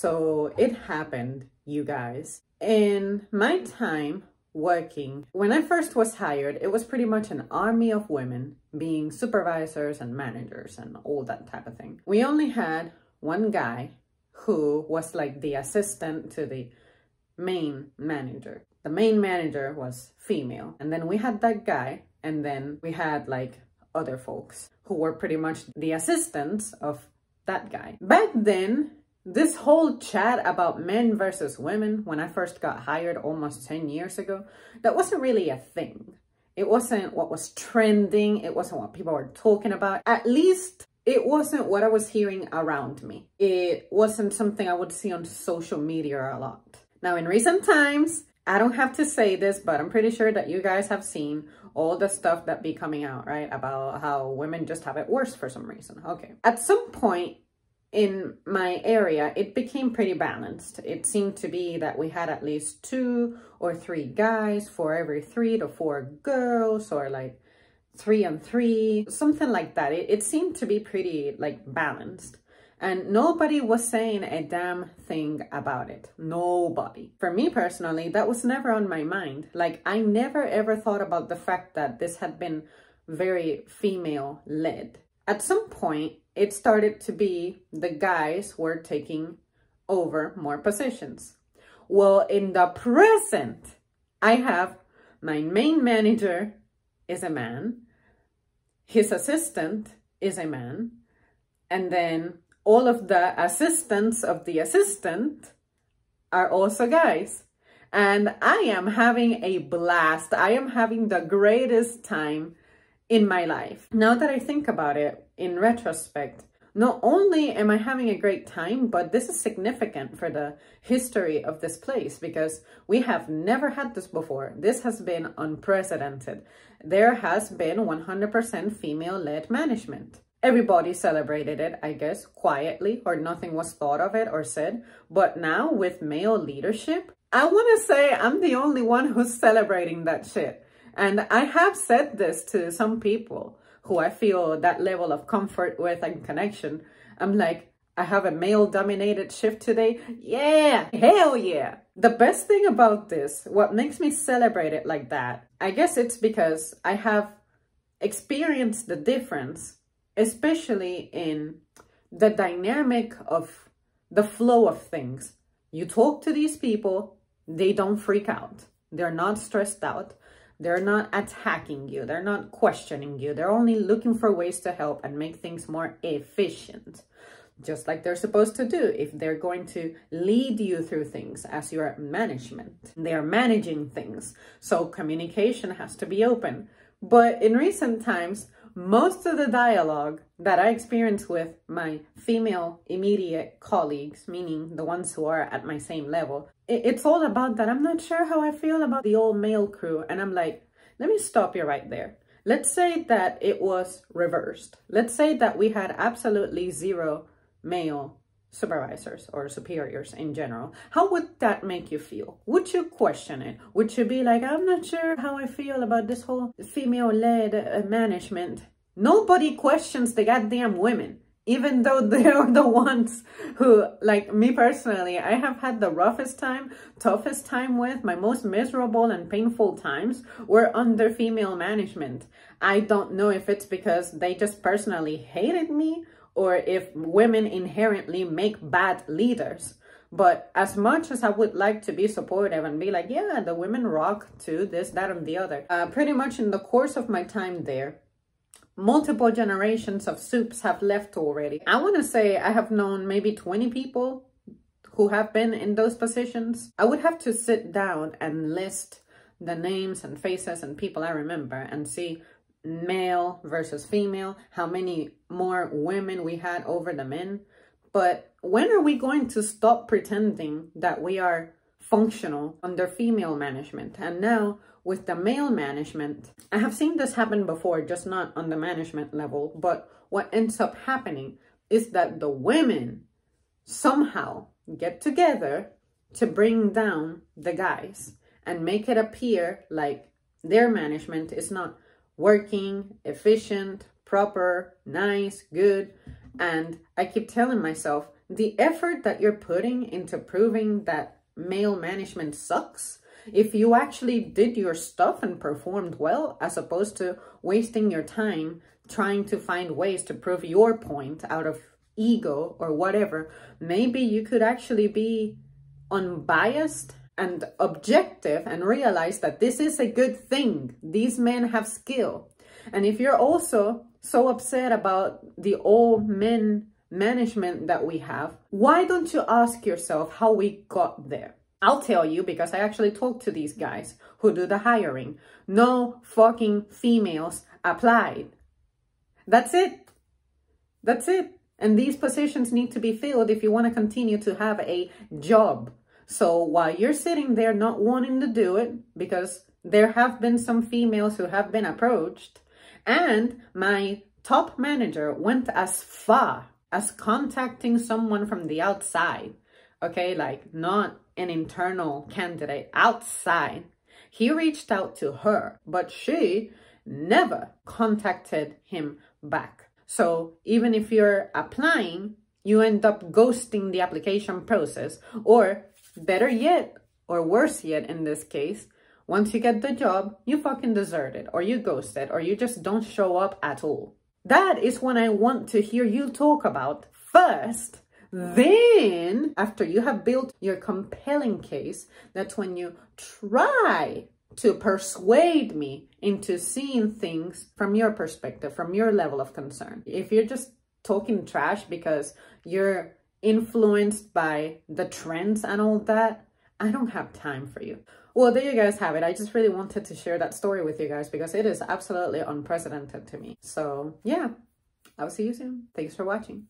So it happened, you guys. In my time working, when I first was hired, it was pretty much an army of women being supervisors and managers and all that type of thing. We only had one guy who was like the assistant to the main manager. The main manager was female. And then we had that guy, and then we had like other folks who were pretty much the assistants of that guy. Back then, this whole chat about men versus women, when I first got hired almost 10 years ago, that wasn't really a thing. It wasn't what was trending. It wasn't what people were talking about. At least it wasn't what I was hearing around me. It wasn't something I would see on social media a lot. Now, in recent times, I don't have to say this, but I'm pretty sure that you guys have seen all the stuff that be coming out, right? About how women just have it worse for some reason. Okay. At some point in my area, it became pretty balanced. It seemed to be that we had at least 2 or 3 guys for every 3 to 4 girls, or like 3 and 3, something like that. It seemed to be pretty like balanced. And nobody was saying a damn thing about it. Nobody. For me personally, that was never on my mind. Like, I never ever thought about the fact that this had been very female led. At some point, it started to be the guys were taking over more positions. Well, in the present, I have my main manager is a man, his assistant is a man, and then all of the assistants of the assistant are also guys. And I am having a blast. I am having the greatest time in my life. Now that I think about it, in retrospect, not only am I having a great time, but this is significant for the history of this place, because we have never had this before. This has been unprecedented. There has been 100% female-led management. Everybody celebrated it, I guess, quietly, or nothing was thought of it or said. But now with male leadership, I want to say I'm the only one who's celebrating that shit. And I have said this to some people who I feel that level of comfort with and connection. I'm like, I have a male-dominated shift today. Yeah, hell yeah. The best thing about this, what makes me celebrate it like that, I guess it's because I have experienced the difference, especially in the dynamic of the flow of things. You talk to these people, they don't freak out. They're not stressed out. They're not attacking you. They're not questioning you. They're only looking for ways to help and make things more efficient, just like they're supposed to do if they're going to lead you through things as your management. They are managing things, so communication has to be open. But in recent times, most of the dialogue that I experience with my female immediate colleagues, meaning the ones who are at my same level, it's all about that. I'm not sure how I feel about the old male crew. And I'm like, let me stop you right there. Let's say that it was reversed. Let's say that we had absolutely 0 male supervisors or superiors in general. How would that make you feel? Would you question it? Would you be like, I'm not sure how I feel about this whole female-led management? Nobody questions the goddamn women, even though they're the ones who, like me personally, I have had the roughest time, toughest time with. My most miserable and painful times were under female management. I don't know if it's because they just personally hated me, or if women inherently make bad leaders. But as much as I would like to be supportive and be like, yeah, the women rock too, this, that, and the other. Pretty much in the course of my time there, multiple generations of soups have left already. I want to say I have known maybe 20 people who have been in those positions. I would have to sit down and list the names and faces and people I remember and see male versus female, how many more women we had over the men. But when are we going to stop pretending that we are functional under female management? And now with the male management, I have seen this happen before, just not on the management level, but what ends up happening is that the women somehow get together to bring down the guys and make it appear like their management is not working, efficient, proper, nice, good. And I keep telling myself, the effort that you're putting into proving that male management sucks, if you actually did your stuff and performed well, as opposed to wasting your time trying to find ways to prove your point out of ego or whatever, maybe you could actually be unbiased and objective and realize that this is a good thing. These men have skill. And if you're also so upset about the all men management that we have, why don't you ask yourself how we got there? I'll tell you, because I actually talked to these guys who do the hiring. No fucking females applied. That's it. That's it. And these positions need to be filled if you want to continue to have a job. So while you're sitting there not wanting to do it, because there have been some females who have been approached, and my top manager went as far as contacting someone from the outside, okay, like not an internal candidate, outside. He reached out to her, but she never contacted him back. So even if you're applying, you end up ghosting the application process, or better yet, or worse yet in this case, once you get the job, you fucking desert it, or you ghost it, or you just don't show up at all. That is what I want to hear you talk about first. Then, after you have built your compelling case, that's when you try to persuade me into seeing things from your perspective, from your level of concern. If you're just talking trash because you're influenced by the trends and all that, I don't have time for you. Well, there you guys have it. I just really wanted to share that story with you guys because it is absolutely unprecedented to me. So yeah, I'll see you soon. Thanks for watching.